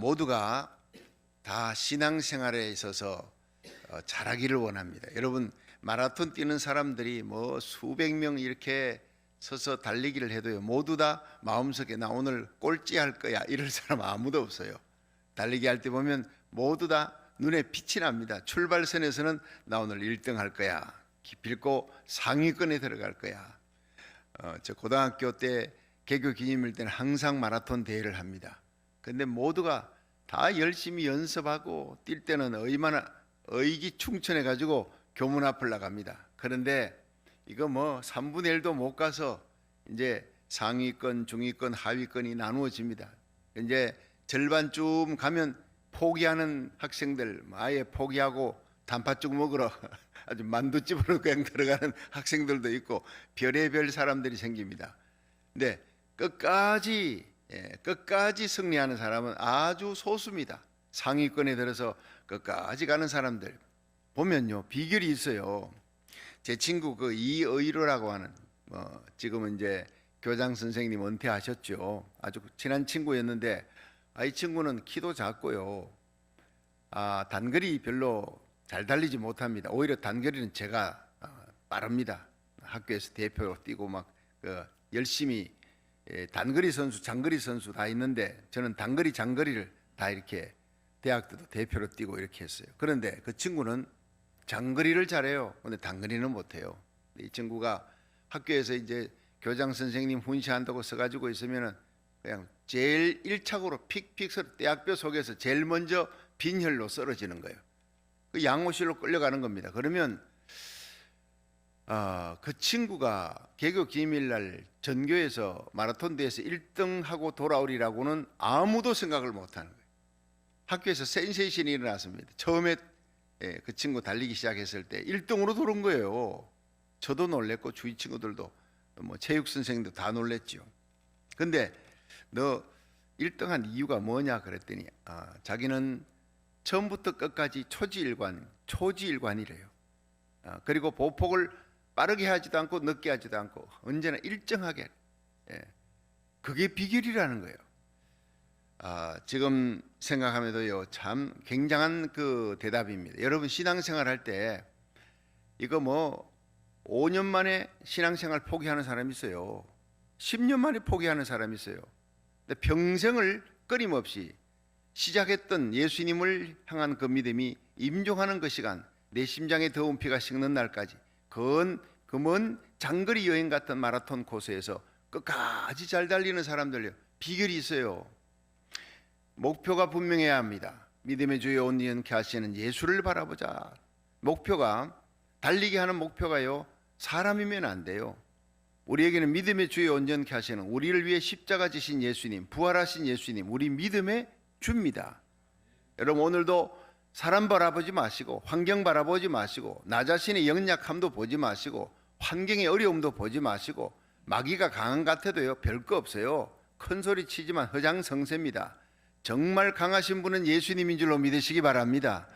모두가 다 신앙생활에 있어서 잘하기를 원합니다. 여러분, 마라톤 뛰는 사람들이 뭐 수백 명 이렇게 서서 달리기를 해도요, 모두 다 마음속에 나 오늘 꼴찌 할 거야 이럴 사람 아무도 없어요. 달리기 할 때 보면 모두 다 눈에 빛이 납니다. 출발선에서는 나 오늘 1등 할 거야, 기필코 상위권에 들어갈 거야. 저 고등학교 때 개교 기념일 때는 항상 마라톤 대회를 합니다. 근데 모두가 다 열심히 연습하고 뛸 때는 얼마나 의기충천해 가지고 교문 앞을 나갑니다. 그런데 이거 뭐 3분의 1도 못 가서 이제 상위권, 중위권, 하위권이 나누어집니다. 이제 절반쯤 가면 포기하는 학생들, 아예 포기하고 단팥죽 먹으러 아주 만두집으로 그냥 들어가는 학생들도 있고 별의별 사람들이 생깁니다. 근데 끝까지 승리하는 사람은 아주 소수입니다. 상위권에 들어서 끝까지 가는 사람들 보면요, 비결이 있어요. 제 친구 그 이의로라고 하는 지금은 이제 교장 선생님 은퇴하셨죠. 아주 친한 친구였는데 이 친구는 키도 작고요. 단거리 별로 잘 달리지 못합니다. 오히려 단거리는 제가 빠릅니다. 학교에서 대표로 뛰고 막 열심히 단거리 선수, 장거리 선수 다 있는데 저는 단거리, 장거리를 다 이렇게 대학 때도 대표로 뛰고 이렇게 했어요. 그런데 그 친구는 장거리를 잘해요. 근데 단거리는 못해요. 이 친구가 학교에서 이제 교장 선생님 훈시한다고 써가지고 있으면은 그냥 제일 1착으로 픽픽 대학교 속에서 제일 먼저 빈혈로 쓰러지는 거예요. 그 양호실로 끌려가는 겁니다. 그러면 그 친구가 개교 기념일날 전교에서 마라톤 대회에서 1등하고 돌아오리라고는 아무도 생각을 못하는 거예요. 학교에서 센세이션이 일어났습니다. 처음에 그 친구 달리기 시작했을 때 1등으로 돌아온 거예요. 저도 놀랬고 주위 친구들도 뭐 체육 선생님도 다 놀랬죠. 근데 너 1등한 이유가 그랬더니 자기는 처음부터 끝까지 초지일관이래요. 그리고 보폭을 빠르게 하지도 않고 늦게 하지도 않고 언제나 일정하게, 그게 비결이라는 거예요. 지금 생각하면도요, 참 굉장한 그 대답입니다. 여러분, 신앙생활 할 때 이거 뭐 5년 만에 신앙생활 포기하는 사람이 있어요. 10년 만에 포기하는 사람이 있어요. 근데 평생을 끊임없이 시작했던 예수님을 향한 그 믿음이 임종하는 그 시간, 내 심장에 더운 피가 식는 날까지 그 먼 장거리 여행 같은 마라톤 코스에서 끝까지 잘 달리는 사람들요, 비결이 있어요. 목표가 분명해야 합니다. 믿음의 주에 온전케 하시는 예수를 바라보자. 목표가, 달리게 하는 목표가요, 사람이면 안 돼요. 우리에게는 믿음의 주에 온전케 하시는, 우리를 위해 십자가 지신 예수님, 부활하신 예수님, 우리 믿음의 주입니다. 여러분, 오늘도 사람 바라보지 마시고 환경 바라보지 마시고 나 자신의 연약함도 보지 마시고 환경의 어려움도 보지 마시고 마귀가 강한 것 같아도요, 별거 없어요. 큰 소리 치지만 허장성세입니다. 정말 강하신 분은 예수님인 줄로 믿으시기 바랍니다.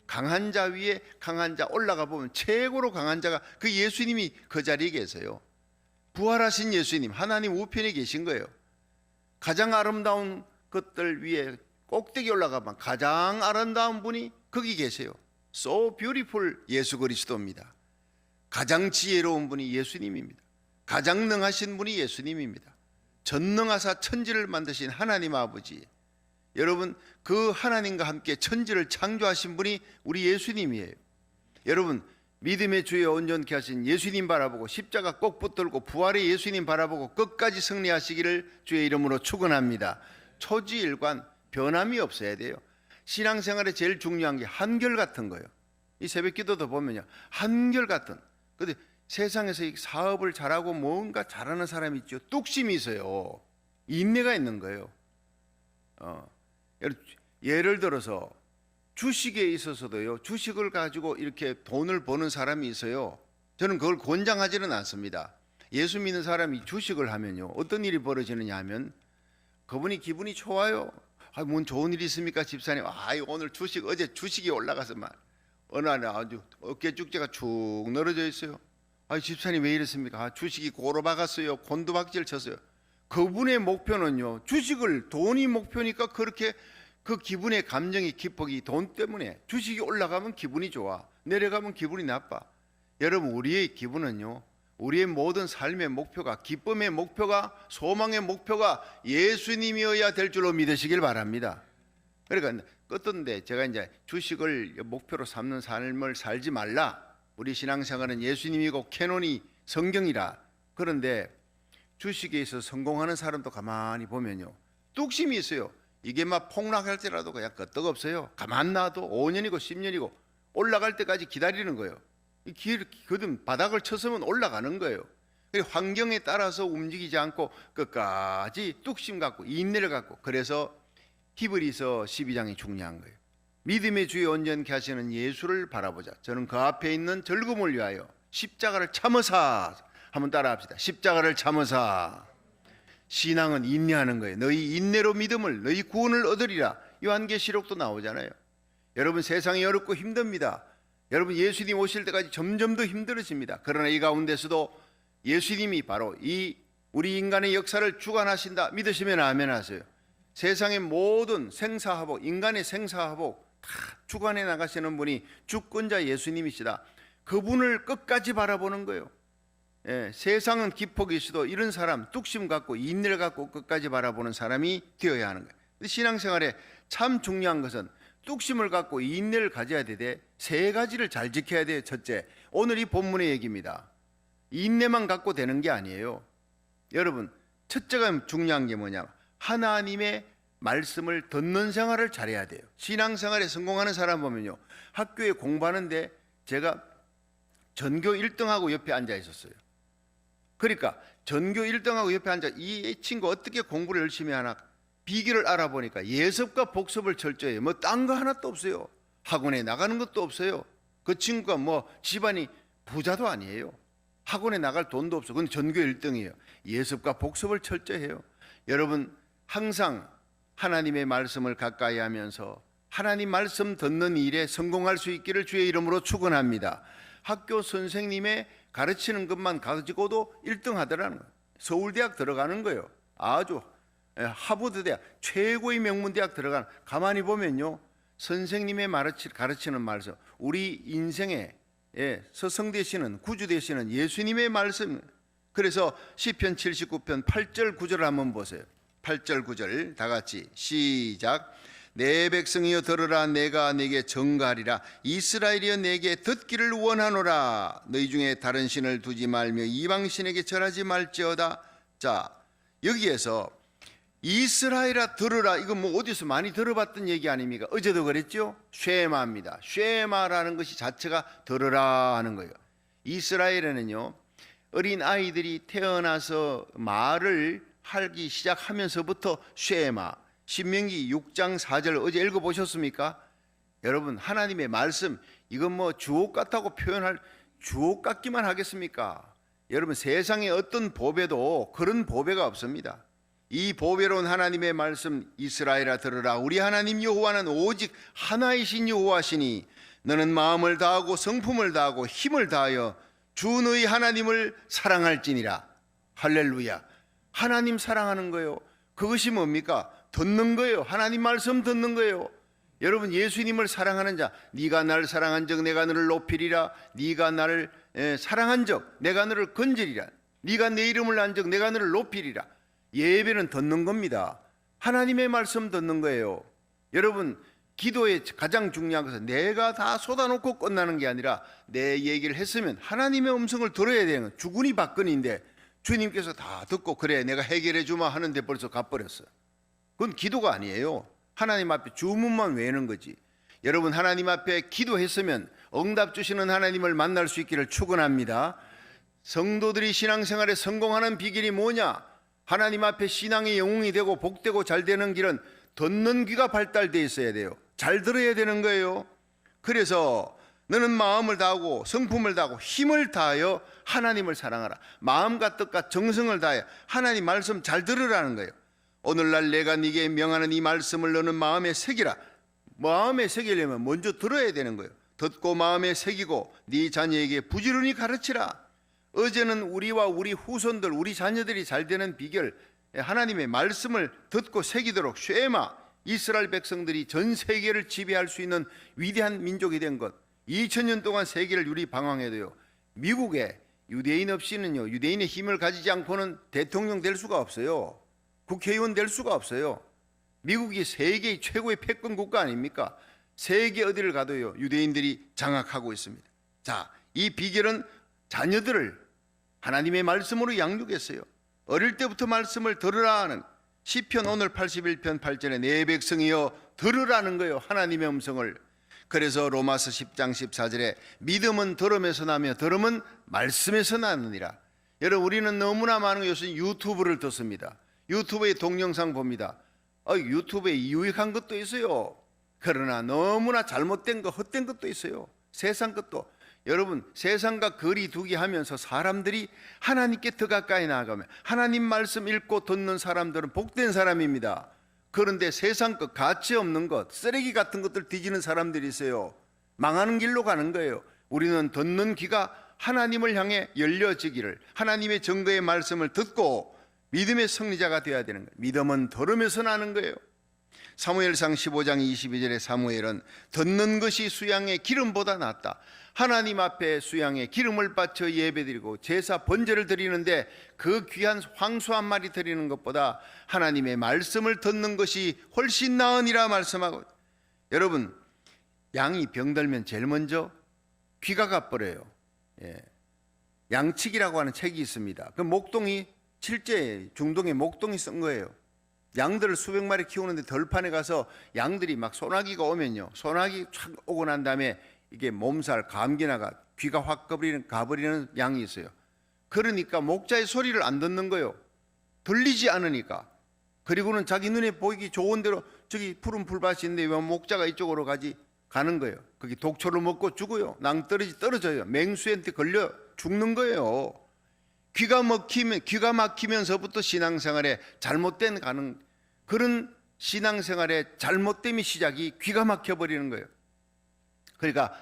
강한 자 위에 강한 자 올라가 보면 최고로 강한 자가 그 예수님이 그 자리에 계세요. 부활하신 예수님, 하나님 우편에 계신 거예요. 가장 아름다운 것들 위에 꼭대기 올라가면 가장 아름다운 분이 거기 계세요. So beautiful 예수 그리스도입니다. 가장 지혜로운 분이 예수님입니다. 가장 능하신 분이 예수님입니다. 전능하사 천지를 만드신 하나님 아버지, 여러분, 그 하나님과 함께 천지를 창조하신 분이 우리 예수님이에요. 여러분, 믿음의 주에 온전케 하신 예수님 바라보고 십자가 꼭 붙들고 부활의 예수님 바라보고 끝까지 승리하시기를 주의 이름으로 축원합니다. 초지일관, 변함이 없어야 돼요. 신앙생활에 제일 중요한 게 한결같은 거예요. 이 새벽기도도 보면요, 한결같은. 근데 세상에서 이 사업을 잘하고 뭔가 잘하는 사람이 있죠. 뚝심이 있어요. 인내가 있는 거예요. 예를 들어서 주식에 있어서도요, 주식을 가지고 이렇게 돈을 버는 사람이 있어요. 저는 그걸 권장하지는 않습니다. 예수 믿는 사람이 주식을 하면요, 어떤 일이 벌어지느냐 하면 그분이 기분이 좋아요. 뭔 좋은 일이 있습니까, 집사님? 오늘 어제 주식이 올라가서 어느 날 아주 어깨 쭉지가 축 늘어져 있어요. 집사님 왜 이랬습니까? 주식이 고로 박았어요. 곤두박질 쳤어요. 그분의 목표는요, 돈이 목표니까 그렇게 그 기분의 감정이 기복이 돈 때문에 주식이 올라가면 기분이 좋아, 내려가면 기분이 나빠. 여러분, 우리의 기분은요, 우리의 모든 삶의 목표가, 기쁨의 목표가, 소망의 목표가 예수님이어야 될 줄로 믿으시길 바랍니다. 그러니까 어떤데 제가 이제 주식을 목표로 삼는 삶을 살지 말라, 우리 신앙생활은 예수님이고 캐논이 성경이라. 그런데 주식에 있어서 성공하는 사람도 가만히 보면요, 뚝심이 있어요. 이게 막 폭락할지라도 그냥 끄떡없어요. 가만 놔도 5년이고 10년이고 올라갈 때까지 기다리는 거예요. 그든 바닥을 쳤으면 올라가는 거예요. 환경에 따라서 움직이지 않고 끝까지 뚝심 갖고 인내를 갖고. 그래서 히브리서 12장이 중요한 거예요. 믿음의 주에 온전케 하시는 예수를 바라보자. 저는 그 앞에 있는 즐거움을 위하여 십자가를 참으사. 한번 따라합시다. 십자가를 참으사. 신앙은 인내하는 거예요. 너희 인내로 믿음을, 너희 구원을 얻으리라. 요한계시록도 나오잖아요. 여러분, 세상이 어렵고 힘듭니다. 여러분, 예수님 오실 때까지 점점 더 힘들어집니다. 그러나 이 가운데서도 예수님이 바로 이 우리 인간의 역사를 주관하신다 믿으시면 아멘 하세요. 세상의 모든 생사화복, 인간의 생사화복 다 주관해 나가시는 분이 주권자 예수님이시다. 그분을 끝까지 바라보는 거예요. 세상은 기폭이 있어도 이런 사람, 뚝심 갖고 인내를 갖고 끝까지 바라보는 사람이 되어야 하는 거예요. 신앙생활에 참 중요한 것은 뚝심을 갖고 인내를 가져야 되되 세 가지를 잘 지켜야 돼요. 첫째, 오늘 이 본문의 얘기입니다. 인내만 갖고 되는 게 아니에요. 여러분, 첫째가 중요한 게 뭐냐, 하나님의 말씀을 듣는 생활을 잘해야 돼요. 신앙생활에 성공하는 사람 보면요, 학교에 공부하는데 제가 전교 1등하고 옆에 앉아 있었어요. 그러니까 전교 1등하고 옆에 앉아, 이 친구 어떻게 공부를 열심히 하나, 비결을 알아보니까 예습과 복습을 철저히 해요. 뭐 딴 거 하나도 없어요. 학원에 나가는 것도 없어요. 그 친구가 뭐 집안이 부자도 아니에요. 학원에 나갈 돈도 없어. 근데 전교 1등이에요. 예습과 복습을 철저히 해요. 여러분, 항상 하나님의 말씀을 가까이 하면서 하나님 말씀 듣는 일에 성공할 수 있기를 주의 이름으로 축원합니다. 학교 선생님의 가르치는 것만 가지고도 1등 하더라는 거예요. 서울대학 들어가는 거예요. 아주 하버드 대학, 최고의 명문 대학 들어가는. 가만히 보면요, 선생님의 가르치는 말씀, 우리 인생에 서성 되시는, 구주 되시는 예수님의 말씀. 그래서 시편 79편 8절 9절을 한번 보세요. 8절 9절 다 같이 시작. 내 백성이여 들으라, 내가 내게 전가하리라. 이스라엘이여 내게 듣기를 원하노라. 너희 중에 다른 신을 두지 말며 이방 신에게 절하지 말지어다. 자, 여기에서 이스라엘아 들으라, 이거 뭐 어디서 많이 들어봤던 얘기 아닙니까? 어제도 그랬죠? 쉐마입니다. 쉐마라는 것이 자체가 들으라 하는 거예요. 이스라엘에는요, 어린 아이들이 태어나서 말을 하기 시작하면서부터 쉐마, 신명기 6장 4절 어제 읽어보셨습니까? 여러분, 하나님의 말씀, 이건 뭐 주옥 같다고 표현할, 주옥 같기만 하겠습니까? 여러분, 세상에 어떤 보배도 그런 보배가 없습니다. 이 보배로운 하나님의 말씀, 이스라엘아 들으라. 우리 하나님 여호와는 오직 하나이신 여호와시니 너는 마음을 다하고 성품을 다하고 힘을 다하여 주 너희 하나님을 사랑할지니라. 할렐루야. 하나님 사랑하는 거예요. 그것이 뭡니까? 듣는 거예요. 하나님 말씀 듣는 거예요. 여러분, 예수님을 사랑하는 자, 네가 나를 사랑한 적 내가 너를 높이리라. 네가 나를 사랑한 적 내가 너를 건지리라. 네가 내 이름을 안 적 내가 너를 높이리라. 예배는 듣는 겁니다. 하나님의 말씀 듣는 거예요. 여러분, 기도의 가장 중요한 것은 내가 다 쏟아놓고 끝나는 게 아니라 내 얘기를 했으면 하나님의 음성을 들어야 되는, 주군이 박근인데 주님께서 다 듣고 그래 내가 해결해 주마 하는데 벌써 가버렸어요. 그건 기도가 아니에요. 하나님 앞에 주문만 외우는 거지. 여러분, 하나님 앞에 기도했으면 응답 주시는 하나님을 만날 수 있기를 축원합니다. 성도들이 신앙생활에 성공하는 비결이 뭐냐? 하나님 앞에 신앙의 영웅이 되고 복되고 잘 되는 길은 듣는 귀가 발달되어 있어야 돼요. 잘 들어야 되는 거예요. 그래서 너는 마음을 다하고 성품을 다하고 힘을 다하여 하나님을 사랑하라. 마음과 뜻과 정성을 다하여 하나님 말씀 잘 들으라는 거예요. 오늘날 내가 네게 명하는 이 말씀을 너는 마음에 새기라. 마음에 새기려면 먼저 들어야 되는 거예요. 듣고 마음에 새기고 네 자녀에게 부지런히 가르치라. 어제는 우리와 우리 후손들, 우리 자녀들이 잘 되는 비결, 하나님의 말씀을 듣고 새기도록 쉐마, 이스라엘 백성들이 전 세계를 지배할 수 있는 위대한 민족이 된 것, 2000년 동안 세계를 유리방황해도요, 미국에 유대인 없이는요, 유대인의 힘을 가지지 않고는 대통령 될 수가 없어요. 국회의원 될 수가 없어요. 미국이 세계의 최고의 패권 국가 아닙니까? 세계 어디를 가도요, 유대인들이 장악하고 있습니다. 자, 이 비결은 자녀들을 하나님의 말씀으로 양육했어요. 어릴 때부터 말씀을 들으라 하는 시편 오늘 81편 8절에 내 백성이여 들으라는 거예요. 하나님의 음성을. 그래서 로마서 10장 14절에 믿음은 들음에서 나며 들음은 말씀에서 나느니라. 여러분, 우리는 너무나 많은 요즘 유튜브를 듣습니다. 유튜브에 동영상 봅니다. 유튜브에 유익한 것도 있어요. 그러나 너무나 잘못된 것, 헛된 것도 있어요. 세상 것도. 여러분, 세상과 거리 두기 하면서 사람들이 하나님께 더 가까이 나아가면 하나님 말씀 읽고 듣는 사람들은 복된 사람입니다. 그런데 세상 것, 가치 없는 것, 쓰레기 같은 것들 뒤지는 사람들이 있어요. 망하는 길로 가는 거예요. 우리는 듣는 귀가 하나님을 향해 열려지기를, 하나님의 증거의 말씀을 듣고 믿음의 승리자가 되어야 되는 거예요. 믿음은 들으면서 나는 거예요. 사무엘상 15장 22절에 사무엘은 듣는 것이 수양의 기름보다 낫다. 하나님 앞에 수양의 기름을 바쳐 예배드리고 제사 번제를 드리는데 그 귀한 황소 한 마리 드리는 것보다 하나님의 말씀을 듣는 것이 훨씬 나으니라 말씀하고, 여러분, 양이 병들면 제일 먼저 귀가 가버려요. 양치기라고 하는 책이 있습니다. 그 목동이, 실제 중동에 목동이 쓴 거예요. 양들을 수백 마리 키우는데 들판에 가서 양들이 막 소나기가 오면요, 소나기 촥 오고 난 다음에 이게 몸살, 감기나가 귀가 확 가버리는 양이 있어요. 그러니까 목자의 소리를 안 듣는 거예요. 들리지 않으니까. 그리고는 자기 눈에 보이기 좋은 대로 저기 푸른 풀밭이 있는데 왜 목자가 이쪽으로 가는 거예요. 거기 독초를 먹고 죽어요. 낭떠러지 떨어져요. 맹수한테 걸려 죽는 거예요. 귀가 막히면서부터 신앙생활에 잘못된 가는, 그런 신앙생활의 잘못됨이 시작이 귀가 막혀버리는 거예요. 그러니까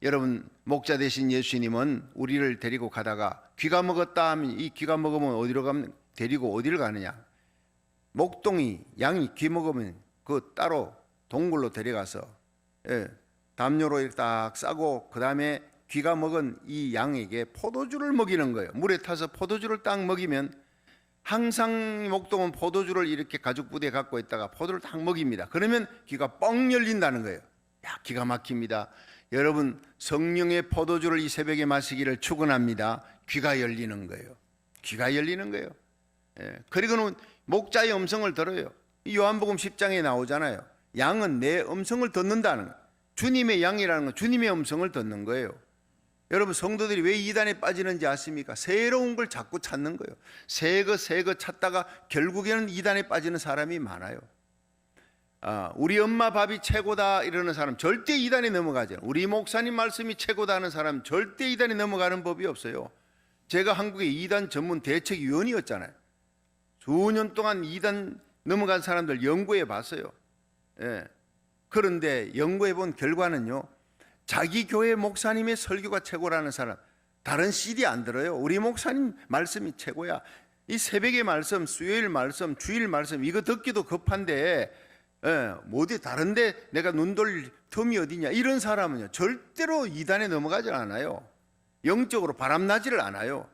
여러분, 목자 되신 예수님은 우리를 데리고 가다가 귀가 먹었다 하면, 이 귀가 먹으면 어디로 가면, 데리고 어디를 가느냐, 목동이 양이 귀 먹으면 그 따로 동굴로 데려가서 담요로 이렇게 딱 싸고 그 다음에 귀가 먹은 이 양에게 포도주를 먹이는 거예요. 물에 타서 포도주를 딱 먹이면, 항상 목동은 포도주를 이렇게 가죽 부대에 갖고 있다가 포도를 딱 먹입니다. 그러면 귀가 뻥 열린다는 거예요. 야, 기가 막힙니다. 여러분, 성령의 포도주를 이 새벽에 마시기를 축원합니다. 귀가 열리는 거예요. 귀가 열리는 거예요. 그리고는 목자의 음성을 들어요. 이 요한복음 10장에 나오잖아요. 양은 내 음성을 듣는다는 거예요. 주님의 양이라는 건 주님의 음성을 듣는 거예요. 여러분, 성도들이 왜 이단에 빠지는지 아십니까? 새로운 걸 자꾸 찾는 거예요. 새 거 찾다가 결국에는 이단에 빠지는 사람이 많아요. 우리 엄마 밥이 최고다 이러는 사람 절대 이단에 넘어가지 않아요. 우리 목사님 말씀이 최고다 하는 사람 절대 이단에 넘어가는 법이 없어요. 제가 한국의 이단 전문 대책위원이었잖아요. 수년 동안 이단 넘어간 사람들 연구해 봤어요. 그런데 연구해 본 결과는요, 자기 교회 목사님의 설교가 최고라는 사람 다른 CD 안 들어요. 우리 목사님 말씀이 최고야. 이 새벽의 말씀, 수요일 말씀, 주일 말씀 이거 듣기도 급한데 어디 다른데 내가 눈 돌릴 틈이 어디냐, 이런 사람은요 절대로 이단에 넘어가질 않아요. 영적으로 바람나지를 않아요.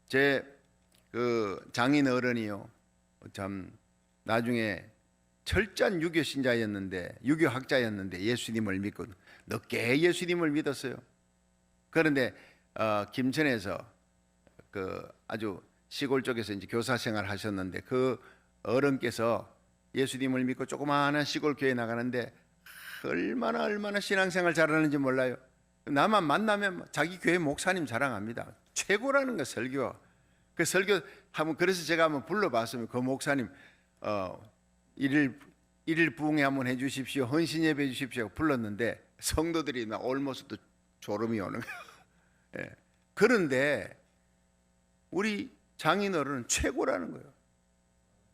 제 그 장인 어른이요, 참 나중에 철저한 유교 신자였는데, 유교 학자였는데 예수님을 믿고 늦게 예수님을 믿었어요. 그런데 김천에서 그 아주 시골 쪽에서 이제 교사 생활 하셨는데, 그 어른께서 예수님을 믿고 조그마한 시골 교회에 나가는데 얼마나 신앙생활 잘하는지 몰라요. 나만 만나면 자기 교회 목사님 자랑합니다. 최고라는 거, 설교. 그 설교 하면, 그래서 제가 한번 불러봤으면 그 목사님 일일 부흥회 한번 해주십시오, 헌신 예배 해주십시오 불렀는데 성도들이 막 올모습도 졸음이 오는 거예요. 그런데 우리 장인어른은 최고라는 거예요.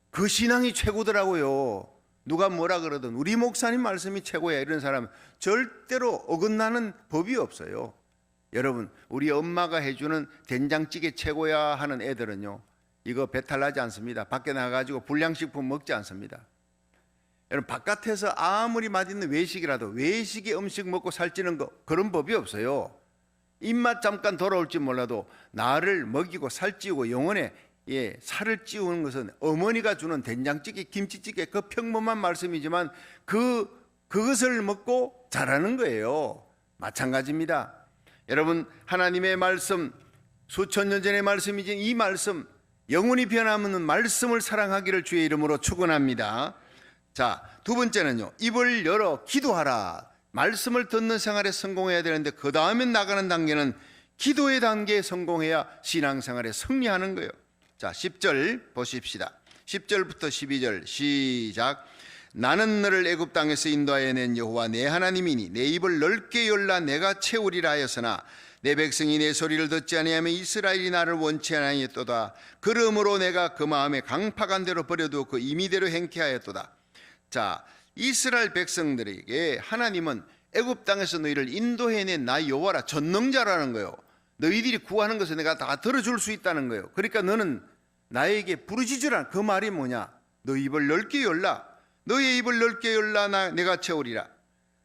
그 신앙이 최고더라고요. 누가 뭐라 그러든 우리 목사님 말씀이 최고야 이런 사람은 절대로 어긋나는 법이 없어요. 여러분, 우리 엄마가 해주는 된장찌개 최고야 하는 애들은요, 이거 배탈 나지 않습니다. 밖에 나가가지고 불량식품 먹지 않습니다. 여러분 바깥에서 아무리 맛있는 외식이라도 외식의 음식 먹고 살찌는 거 그런 법이 없어요. 입맛 잠깐 돌아올지 몰라도 나를 먹이고 살찌우고 영혼에 살을 찌우는 것은 어머니가 주는 된장찌개, 김치찌개 그 평범한 말씀이지만 그것을 먹고 자라는 거예요. 마찬가지입니다. 여러분 하나님의 말씀 수천 년 전의 말씀이지 이 말씀 영원히 변함없는 말씀을 사랑하기를 주의 이름으로 축원합니다. 자, 두 번째는요. 입을 열어 기도하라. 말씀을 듣는 생활에 성공해야 되는데 그 다음에 나가는 단계는 기도의 단계에 성공해야 신앙생활에 승리하는 거예요. 자, 10절 보십시다. 10절부터 12절 시작. 나는 너를 애굽 땅에서 인도하여 낸 여호와 내 하나님이니 내 입을 넓게 열라 내가 채우리라 하였으나 내 백성이 내 소리를 듣지 아니하며 이스라엘이 나를 원치 아니하였도다. 그러므로 내가 그 마음에 강팍한 대로 버려두고 그 임의대로 행케 하였도다. 자, 이스라엘 백성들에게 하나님은 애굽 땅에서 너희를 인도해낸 나 여호와라 전능자라는 거예요. 너희들이 구하는 것을 내가 다 들어줄 수 있다는 거예요. 그러니까 너는 나에게 부르짖으라. 그 말이 뭐냐? 너 입을 넓게 열라. 너의 입을 넓게 열라 내가 채우리라.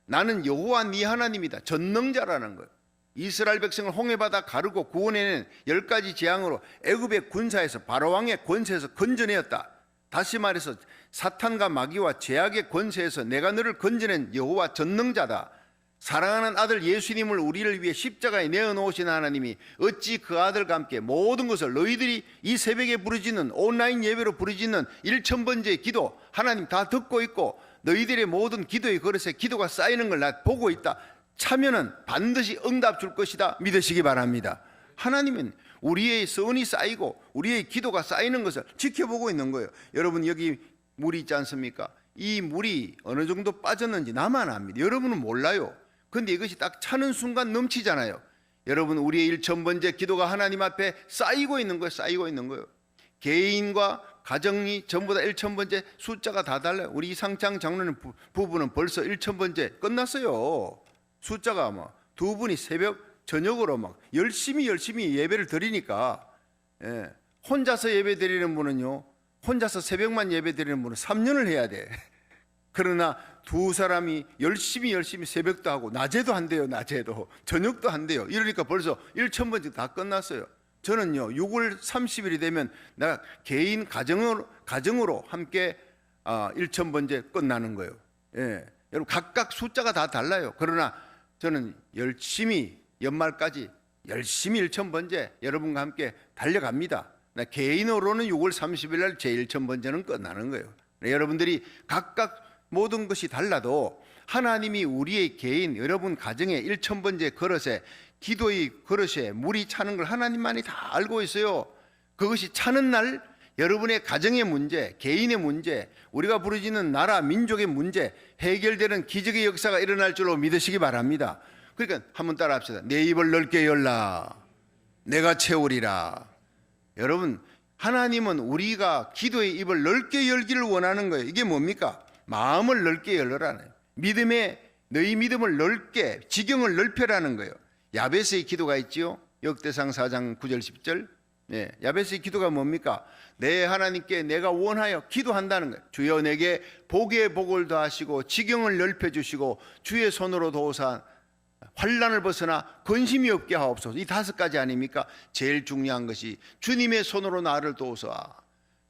나는 여호와 네 하나님이다. 전능자라는 거예요. 이스라엘 백성을 홍해바다 가르고 구원해낸 10가지 재앙으로 애굽의 군사에서 바로왕의 권세에서 건져내었다. 다시 말해서 사탄과 마귀와 죄악의 권세에서 내가 너를 건져낸 여호와 전능자다. 사랑하는 아들 예수님을 우리를 위해 십자가에 내어놓으신 하나님이 어찌 그 아들과 함께 모든 것을 너희들이 이 새벽에 부르짖는 온라인 예배로 부르짖는 1000번째의 기도 하나님 다 듣고 있고 너희들의 모든 기도의 그릇에 기도가 쌓이는 걸 나 보고 있다. 차면은 반드시 응답 줄 것이다. 믿으시기 바랍니다. 하나님은 우리의 선이 쌓이고 우리의 기도가 쌓이는 것을 지켜보고 있는 거예요. 여러분 여기 물이 있지 않습니까? 이 물이 어느 정도 빠졌는지 나만 압니다. 여러분은 몰라요. 근데 이것이 딱 차는 순간 넘치잖아요. 여러분 우리의 1000번째 기도가 하나님 앞에 쌓이고 있는 거예요. 쌓이고 있는 거예요. 개인과 가정이 전부 다 1000번째 숫자가 다 달라요. 우리 이상창 장로님 부부는 벌써 1000번째 끝났어요. 숫자가 아마 두 분이 새벽 저녁으로 막 열심히 예배를 드리니까 혼자서 예배 드리는 분은요 혼자서 새벽만 예배 드리는 분은 3년을 해야 돼. 그러나 두 사람이 열심히 새벽도 하고 낮에도 한대요. 낮에도 저녁도 한대요. 이러니까 벌써 1000번째 다 끝났어요. 저는요 6월 30일이 되면 내가 개인 가정으로 함께 1000번째 끝나는 거예요. 여러분 각각 숫자가 다 달라요. 그러나 저는 열심히 연말까지 열심히 1000번째 여러분과 함께 달려갑니다. 개인으로는 6월 30일 날 제 1000번째는 끝나는 거예요. 여러분들이 각각 모든 것이 달라도 하나님이 우리의 개인 여러분 가정의 1000번째 그릇에 기도의 그릇에 물이 차는 걸 하나님만이 다 알고 있어요. 그것이 차는 날 여러분의 가정의 문제, 개인의 문제, 우리가 부르짖는 나라, 민족의 문제 해결되는 기적의 역사가 일어날 줄로 믿으시기 바랍니다. 그러니까 한번 따라 합시다. 내 입을 넓게 열라. 내가 채우리라. 여러분 하나님은 우리가 기도의 입을 넓게 열기를 원하는 거예요. 이게 뭡니까? 마음을 넓게 열라는 거예요. 너희 믿음을 넓게 지경을 넓혀라는 거예요. 야베스의 기도가 있지요. 역대상 4장 9절 10절. 야베스의 기도가 뭡니까? 내 하나님께 내가 원하여 기도한다는 거예요. 주여 내게 복의 복을 더하시고 지경을 넓혀주시고 주의 손으로 도우사 환난을 벗어나 근심이 없게 하옵소서. 이 5가지 아닙니까? 제일 중요한 것이 주님의 손으로 나를 도우사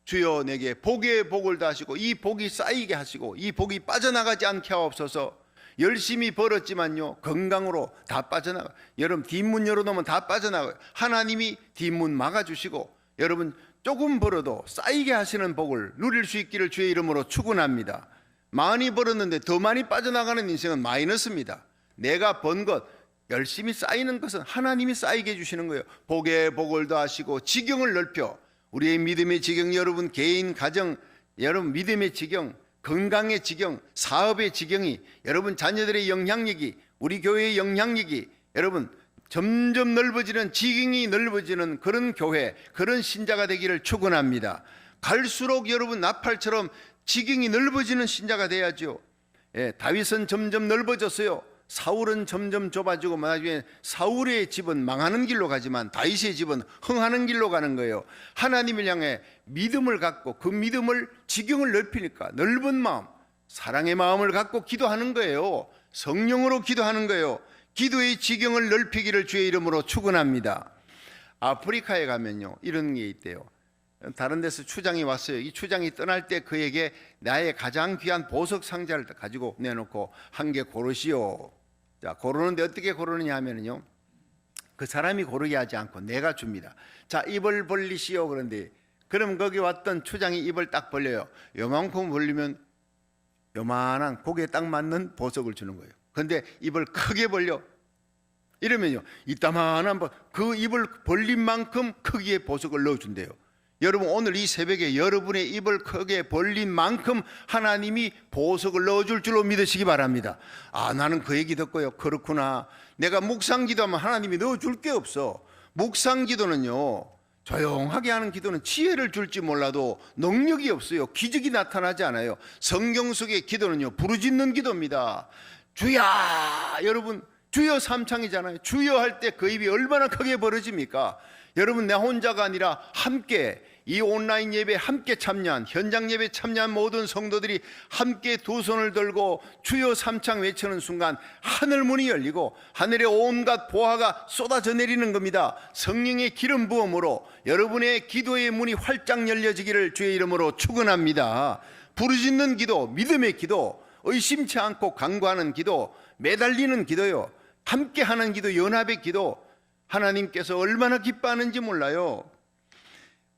주여 내게 복의 복을 더하시고 이 복이 쌓이게 하시고 이 복이 빠져나가지 않게 하옵소서. 열심히 벌었지만요 건강으로 다 빠져나가요. 여러분 뒷문 열어놓으면 다 빠져나가요. 하나님이 뒷문 막아주시고 여러분 조금 벌어도 쌓이게 하시는 복을 누릴 수 있기를 주의 이름으로 축원합니다. 많이 벌었는데 더 많이 빠져나가는 인생은 마이너스입니다. 내가 번 것 열심히 쌓이는 것은 하나님이 쌓이게 해주시는 거예요. 복에 복을 더하시고 지경을 넓혀 우리의 믿음의 지경 여러분 개인 가정 여러분 믿음의 지경 건강의 지경 사업의 지경이 여러분 자녀들의 영향력이 우리 교회의 영향력이 여러분 점점 넓어지는 지경이 넓어지는 그런 교회 그런 신자가 되기를 축원합니다. 갈수록 여러분 나팔처럼 지경이 넓어지는 신자가 돼야죠. 다윗은 점점 넓어졌어요. 사울은 점점 좁아지고 나중에 사울의 집은 망하는 길로 가지만 다윗의 집은 흥하는 길로 가는 거예요. 하나님을 향해 믿음을 갖고 그 믿음을 지경을 넓히니까 넓은 마음 사랑의 마음을 갖고 기도하는 거예요. 성령으로 기도하는 거예요. 기도의 지경을 넓히기를 주의 이름으로 축원합니다. 아프리카에 가면요, 이런 게 있대요. 다른 데서 추장이 왔어요. 이 추장이 떠날 때 그에게 나의 가장 귀한 보석 상자를 가지고 내놓고 한 개 고르시오. 자, 고르는데 어떻게 고르느냐 하면요, 그 사람이 고르게 하지 않고 내가 줍니다. 자, 입을 벌리시오. 그런데 그럼 거기 왔던 추장이 입을 딱 벌려요. 요만큼 벌리면 요만한 고기에 딱 맞는 보석을 주는 거예요. 그런데 입을 크게 벌려 이러면요, 이따만한 그 입을 벌린 만큼 크기의 보석을 넣어준대요. 여러분, 오늘 이 새벽에 여러분의 입을 크게 벌린 만큼 하나님이 보석을 넣어줄 줄로 믿으시기 바랍니다. 아, 나는 그 얘기 듣고요, 그렇구나. 내가 묵상 기도하면 하나님이 넣어줄 게 없어. 묵상 기도는요, 조용하게 하는 기도는 지혜를 줄지 몰라도 능력이 없어요. 기적이 나타나지 않아요. 성경 속의 기도는요, 부르짖는 기도입니다. 주야, 여러분, 주여 삼창이잖아요. 주여 할 때 그 입이 얼마나 크게 벌어집니까? 여러분, 내 혼자가 아니라 함께 이 온라인 예배에 함께 참여한, 현장 예배에 참여한 모든 성도들이 함께 두 손을 들고 주여 삼창 외치는 순간 하늘 문이 열리고 하늘의 온갖 보화가 쏟아져 내리는 겁니다. 성령의 기름 부음으로 여러분의 기도의 문이 활짝 열려지기를 주의 이름으로 축원합니다. 부르짖는 기도, 믿음의 기도, 의심치 않고 간구하는 기도, 매달리는 기도요, 함께하는 기도, 연합의 기도, 하나님께서 얼마나 기뻐하는지 몰라요.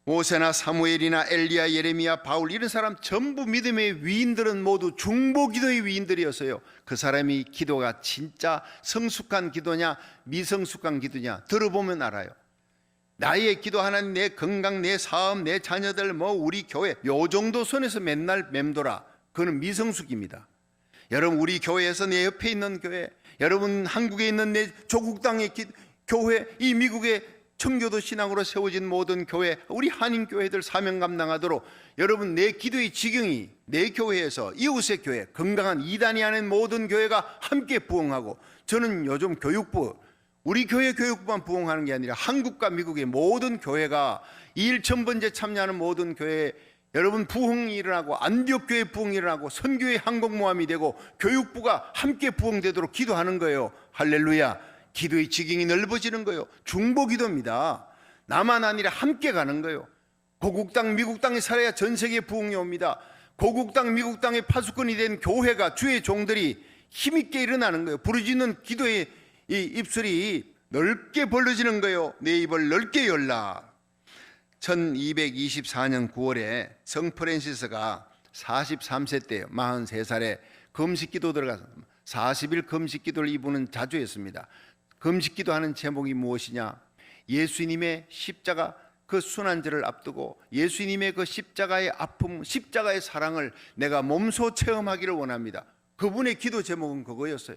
모세나 사무엘이나 엘리야, 예레미야, 바울, 이런 사람 전부 믿음의 위인들은 모두 중보기도의 위인들이었어요. 그 사람이 기도가 진짜 성숙한 기도냐 미성숙한 기도냐 들어보면 알아요. 나의 기도, 하나님, 내 건강, 내 사업, 내 자녀들, 우리 교회, 요 정도 선에서 맨날 맴돌아, 그거는 미성숙입니다. 여러분, 우리 교회에서 내 옆에 있는 교회, 여러분 한국에 있는 내 조국 땅의 교회, 이 미국의 청교도 신앙으로 세워진 모든 교회, 우리 한인교회들 사명 감당하도록 여러분, 내 기도의 지경이 내 교회에서 이웃의 교회, 건강한 이단이 아닌 모든 교회가 함께 부흥하고, 저는 요즘 교육부, 우리 교회 교육부만 부흥하는 게 아니라 한국과 미국의 모든 교회가 1,000번째 참여하는 모든 교회, 여러분 부흥이 일어나고, 안디옥교회 부흥이 일어나고, 선교회 항공모함이 되고 교육부가 함께 부흥되도록 기도하는 거예요. 할렐루야. 기도의 지경이 넓어지는 거예요. 중보기도입니다. 나만 아니라 함께 가는 거예요. 고국 땅, 미국 땅에 살아야 전 세계 부흥이 옵니다. 고국 땅, 미국 땅의 파수꾼이 된 교회가, 주의 종들이 힘있게 일어나는 거예요. 부르짖는 기도의 이 입술이 넓게 벌어지는 거예요. 내 입을 넓게 열라. 1224년 9월에 성 프랜시스가 43세 때요, 43살에 금식기도 들어가서 40일 금식기도를 이분은 자주 했습니다. 금식기도하는 제목이 무엇이냐? 예수님의 십자가 그 순환절을 앞두고 예수님의 그 십자가의 아픔, 십자가의 사랑을 내가 몸소 체험하기를 원합니다. 그분의 기도 제목은 그거였어요.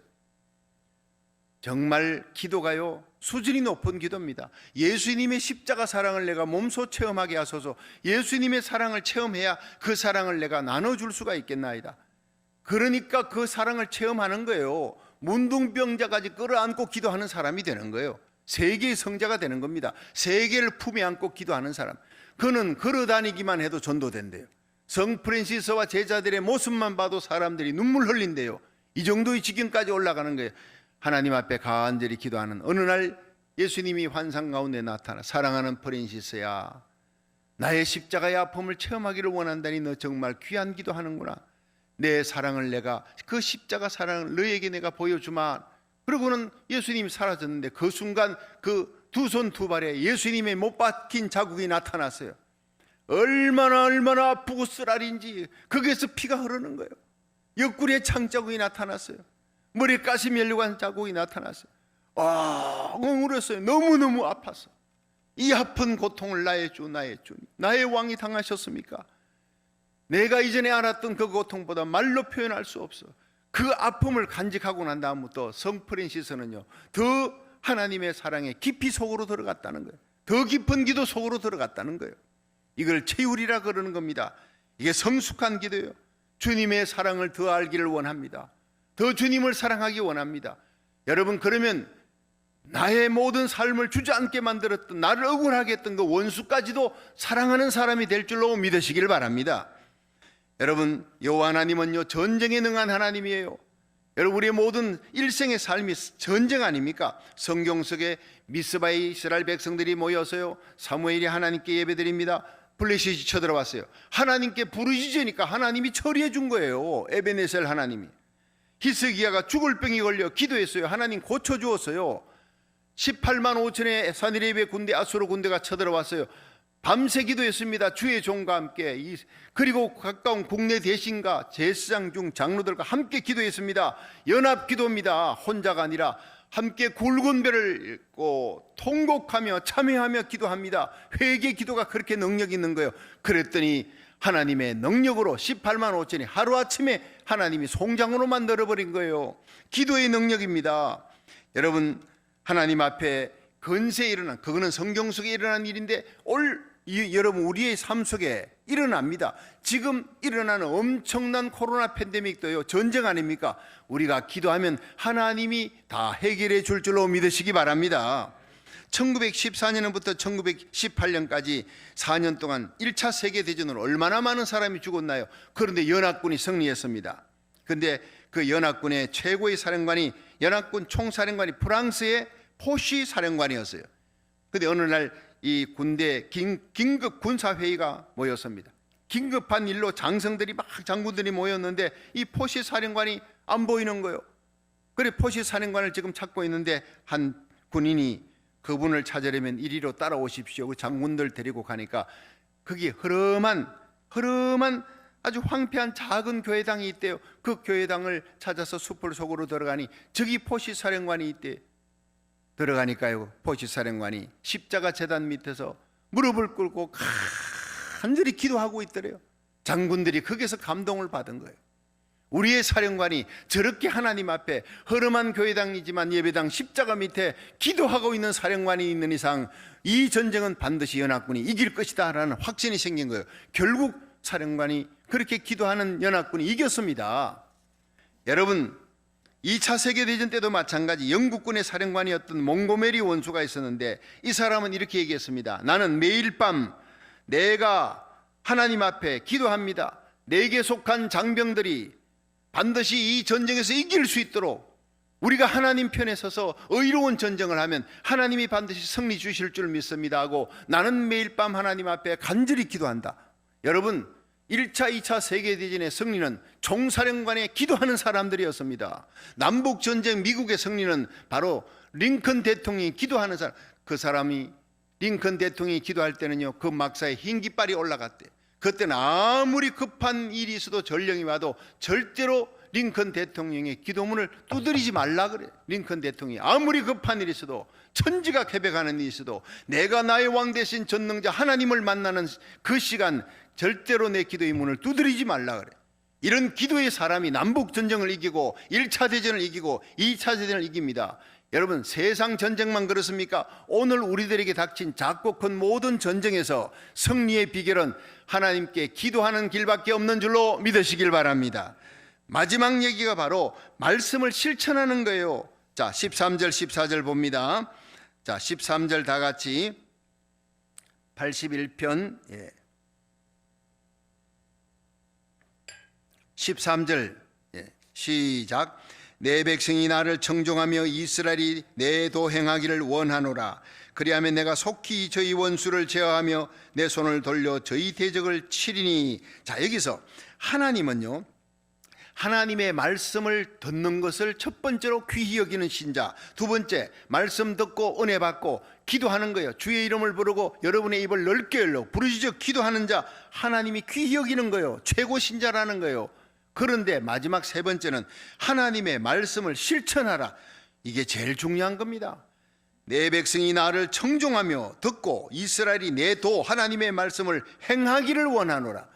정말 기도가요, 수준이 높은 기도입니다. 예수님의 십자가 사랑을 내가 몸소 체험하게 하소서. 예수님의 사랑을 체험해야 그 사랑을 내가 나눠줄 수가 있겠나이다. 그러니까 그 사랑을 체험하는 거예요. 문둥병자까지 끌어안고 기도하는 사람이 되는 거예요. 세계의 성자가 되는 겁니다. 세계를 품에 안고 기도하는 사람, 그는 걸어다니기만 해도 전도된대요. 성 프랜시스와 제자들의 모습만 봐도 사람들이 눈물 흘린대요. 이 정도의 지경까지 올라가는 거예요. 하나님 앞에 간절히 기도하는 어느 날 예수님이 환상 가운데 나타나, 사랑하는 프랜시스야, 나의 십자가의 아픔을 체험하기를 원한다니 너 정말 귀한 기도하는구나. 내 사랑을 내가, 그 십자가 사랑을 너에게 내가 보여주마. 그러고는 예수님이 사라졌는데 그 순간 그 두 손 두 발에 예수님의 못 박힌 자국이 나타났어요. 얼마나 아프고 쓰라린지 거기에서 피가 흐르는 거예요. 옆구리에 창자국이 나타났어요. 머리에 가시 연료관 자국이 나타났어요. 울었어요. 너무너무 아팠어. 이 아픈 고통을 나의 주, 나의 주님, 나의 왕이 당하셨습니까? 내가 이전에 알았던 그 고통보다 말로 표현할 수 없어. 그 아픔을 간직하고 난 다음부터 성 프랜시스는요, 더 하나님의 사랑에 깊이 속으로 들어갔다는 거예요. 더 깊은 기도 속으로 들어갔다는 거예요. 이걸 채우리라 그러는 겁니다. 이게 성숙한 기도예요. 주님의 사랑을 더 알기를 원합니다. 더 주님을 사랑하기 원합니다. 여러분, 그러면 나의 모든 삶을 주저앉게 만들었던, 나를 억울하게 했던 그 원수까지도 사랑하는 사람이 될 줄로 믿으시길 바랍니다. 여러분, 여호와 하나님은요 전쟁에 능한 하나님이에요. 여러분, 우리의 모든 일생의 삶이 전쟁 아닙니까? 성경 속에 미스바에 이스라엘 백성들이 모여서요 사무엘이 하나님께 예배드립니다. 블레셋이 쳐들어왔어요. 하나님께 부르짖으니까 하나님이 처리해 준 거예요. 에베네셀 하나님이. 히스기야가 죽을 병이 걸려 기도했어요. 하나님 고쳐주었어요. 18만 5천의 사느리베 군대, 아수르 군대가 쳐들어왔어요. 밤새 기도했습니다. 주의 종과 함께. 그리고 가까운 국내 대신과 제사장 중 장로들과 함께 기도했습니다. 연합 기도입니다. 혼자가 아니라 함께 굵은 배를 읽고 통곡하며 참회하며 기도합니다. 회개 기도가 그렇게 능력 있는 거예요. 그랬더니 하나님의 능력으로 18만 5천이 하루아침에 하나님이 송장으로 만들어버린 거예요. 기도의 능력입니다. 여러분, 하나님 앞에 건세에 일어난, 그거는 성경 속에 일어난 일인데 여러분 우리의 삶 속에 일어납니다. 지금 일어나는 엄청난 코로나 팬데믹도요 전쟁 아닙니까? 우리가 기도하면 하나님이 다 해결해 줄 줄로 믿으시기 바랍니다. 1914년부터 1918년까지 4년 동안 1차 세계대전으로 얼마나 많은 사람이 죽었나요? 그런데 연합군이 승리했습니다. 그런데 그 연합군의 최고의 사령관이, 연합군 총사령관이 프랑스의 포시 사령관이었어요. 그런데 어느 날 이 군대 긴급 군사회의가 모였습니다. 긴급한 일로 장성들이 막 장군들이 모였는데 이 포시 사령관이 안 보이는 거예요. 그래 포시 사령관을 지금 찾고 있는데 한 군인이 그분을 찾으려면 이리로 따라오십시오. 그 장군들 데리고 가니까 거기 흐름한 아주 황폐한 작은 교회당이 있대요. 그 교회당을 찾아서 숲을 속으로 들어가니 저기 포시 사령관이 있대. 들어가니까요 포시 사령관이 십자가 제단 밑에서 무릎을 꿇고 간절히 기도하고 있더래요. 장군들이 거기서 감동을 받은 거예요. 우리의 사령관이 저렇게 하나님 앞에 허름한 교회당이지만 예배당 십자가 밑에 기도하고 있는 사령관이 있는 이상 이 전쟁은 반드시 연합군이 이길 것이다 라는 확신이 생긴 거예요. 결국 사령관이 그렇게 기도하는 연합군이 이겼습니다. 여러분, 2차 세계대전 때도 마찬가지 영국군의 사령관이었던 몽고메리 원수가 있었는데 이 사람은 이렇게 얘기했습니다. 나는 매일 밤 내가 하나님 앞에 기도합니다. 내게 속한 장병들이 반드시 이 전쟁에서 이길 수 있도록 우리가 하나님 편에 서서 의로운 전쟁을 하면 하나님이 반드시 승리 주실 줄 믿습니다 하고 나는 매일 밤 하나님 앞에 간절히 기도한다. 여러분, 1차, 2차 세계대전의 승리는 총사령관의 기도하는 사람들이었습니다. 남북전쟁 미국의 승리는 바로 링컨 대통령이 기도하는 사람. 그 사람이 링컨 대통령이 기도할 때는요 그 막사에 흰 깃발이 올라갔대. 그때는 아무리 급한 일이 있어도 전령이 와도 절대로 링컨 대통령의 기도문을 두드리지 말라 그래. 링컨 대통령이 아무리 급한 일이 있어도, 천지가 개벽하는 일이 있어도 내가 나의 왕 대신 전능자 하나님을 만나는 그 시간 절대로 내 기도의 문을 두드리지 말라 그래. 이런 기도의 사람이 남북전쟁을 이기고 1차 대전을 이기고 2차 대전을 이깁니다. 여러분, 세상 전쟁만 그렇습니까? 오늘 우리들에게 닥친 작고 큰 모든 전쟁에서 승리의 비결은 하나님께 기도하는 길밖에 없는 줄로 믿으시길 바랍니다. 마지막 얘기가 바로 말씀을 실천하는 거예요. 자, 13절 14절 봅니다. 자, 13절 다 같이 81편 13절 시작. 내 백성이 나를 청종하며 이스라엘이 내 도 행하기를 원하노라. 그리하면 내가 속히 저희 원수를 제어하며 내 손을 돌려 저희 대적을 치리니. 자, 여기서 하나님은요 하나님의 말씀을 듣는 것을 첫 번째로 귀히 여기는 신자, 두 번째 말씀 듣고 은혜 받고 기도하는 거예요. 주의 이름을 부르고 여러분의 입을 넓게 열려 부르짖어 기도하는 자, 하나님이 귀히 여기는 거예요. 최고 신자라는 거예요. 그런데 마지막 세 번째는 하나님의 말씀을 실천하라. 이게 제일 중요한 겁니다. 내 백성이 나를 청종하며 듣고 이스라엘이 내 도 하나님의 말씀을 행하기를 원하노라.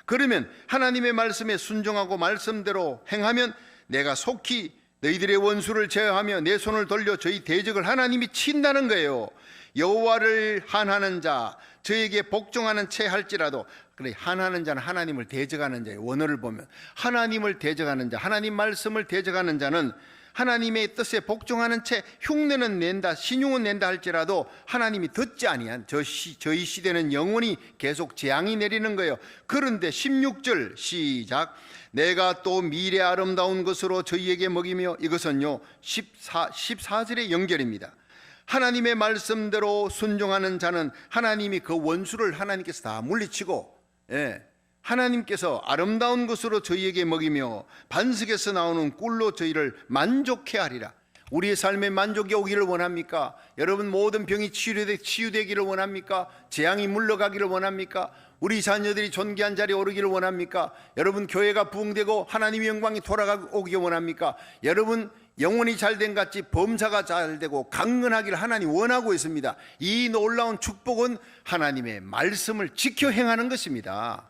그러면 하나님의 말씀에 순종하고 말씀대로 행하면 내가 속히 너희들의 원수를 제어하며 내 손을 돌려 저희 대적을 하나님이 친다는 거예요. 여호와를 한하는 자, 저에게 복종하는 채 할지라도. 그래, 한하는 자는 하나님을 대적하는 자예요. 원어를 보면 하나님을 대적하는 자, 하나님 말씀을 대적하는 자는 하나님의 뜻에 복종하는 채 흉내는 낸다, 신용은 낸다 할지라도 하나님이 듣지 아니한 저희 시대는 영원히 계속 재앙이 내리는 거예요. 그런데 16절 시작. 내가 또 미래 아름다운 것으로 저희에게 먹이며, 이것은요 14절의 연결입니다. 하나님의 말씀대로 순종하는 자는 하나님이 그 원수를 하나님께서 다 물리치고, 하나님께서 아름다운 것으로 저희에게 먹이며 반석에서 나오는 꿀로 저희를 만족해 하리라. 우리의 삶에 만족이 오기를 원합니까? 여러분, 모든 병이 치유되기를 원합니까? 재앙이 물러가기를 원합니까? 우리 자녀들이 존귀한 자리에 오르기를 원합니까? 여러분, 교회가 부흥되고 하나님의 영광이 돌아오기 원합니까? 여러분, 영혼이 잘된 같이 범사가 잘되고 강건하기를 하나님 원하고 있습니다. 이 놀라운 축복은 하나님의 말씀을 지켜 행하는 것입니다.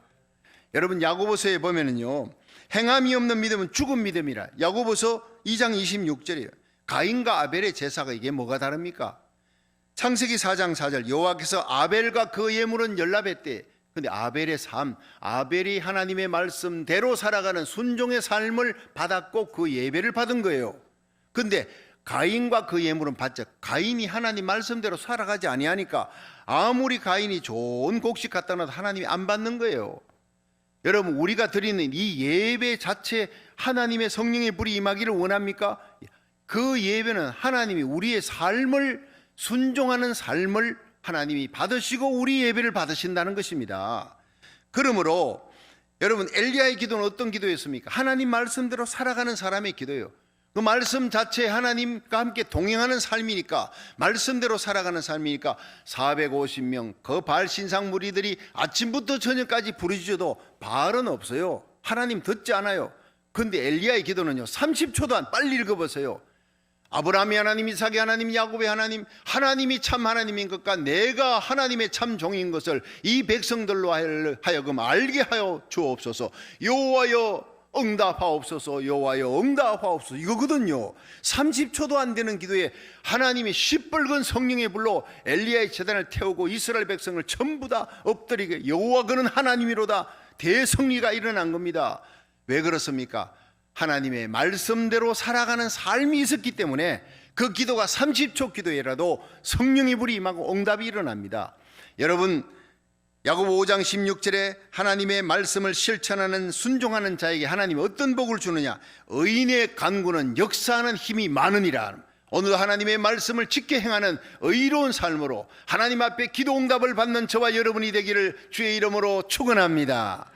여러분, 야고보서에 보면은요, 행함이 없는 믿음은 죽은 믿음이라. 야고보서 2장 26절이에요. 가인과 아벨의 제사가 이게 뭐가 다릅니까? 창세기 4장 4절, 여호와께서 아벨과 그 예물은 연락했대. 근데 아벨의 삶, 아벨이 하나님의 말씀대로 살아가는 순종의 삶을 받았고 그 예배를 받은 거예요. 근데 가인과 그 예물은 받자. 가인이 하나님 말씀대로 살아가지 아니하니까 아무리 가인이 좋은 곡식 갖다 놔도 하나님이 안 받는 거예요. 여러분, 우리가 드리는 이 예배 자체 하나님의 성령의 불이 임하기를 원합니까? 그 예배는 하나님이 우리의 삶을 순종하는 삶을 하나님이 받으시고 우리 예배를 받으신다는 것입니다. 그러므로 여러분, 엘리야의 기도는 어떤 기도였습니까? 하나님 말씀대로 살아가는 사람의 기도예요. 그 말씀 자체에 하나님과 함께 동행하는 삶이니까, 말씀대로 살아가는 삶이니까 450명 그 바알 신상 무리들이 아침부터 저녁까지 부르짖어도 바알은 없어요. 하나님 듣지 않아요. 근데 엘리야의 기도는요 30초도 안, 빨리 읽어보세요. 아브라함의 하나님, 이삭의 하나님, 야곱의 하나님, 하나님이 참 하나님인 것과 내가 하나님의 참 종인 것을 이 백성들로 하여금 알게 하여 주옵소서. 여호와여 응답하옵소서. 여호와여 응답하옵소서. 이거거든요. 30초도 안 되는 기도에 하나님이 시뻘건 성령의 불로 엘리야의 제단을 태우고 이스라엘 백성을 전부 다 엎드리게, 여호와 그는 하나님이로다, 대성리가 일어난 겁니다. 왜 그렇습니까? 하나님의 말씀대로 살아가는 삶이 있었기 때문에 그 기도가 30초 기도에라도 성령의 불이 임하고 응답이 일어납니다. 여러분, 야고보 5장 16절에 하나님의 말씀을 실천하는 순종하는 자에게 하나님이 어떤 복을 주느냐? 의인의 간구는 역사하는 힘이 많으니라. 오늘 하나님의 말씀을 지켜 행하는 의로운 삶으로 하나님 앞에 기도 응답을 받는 저와 여러분이 되기를 주의 이름으로 축원합니다.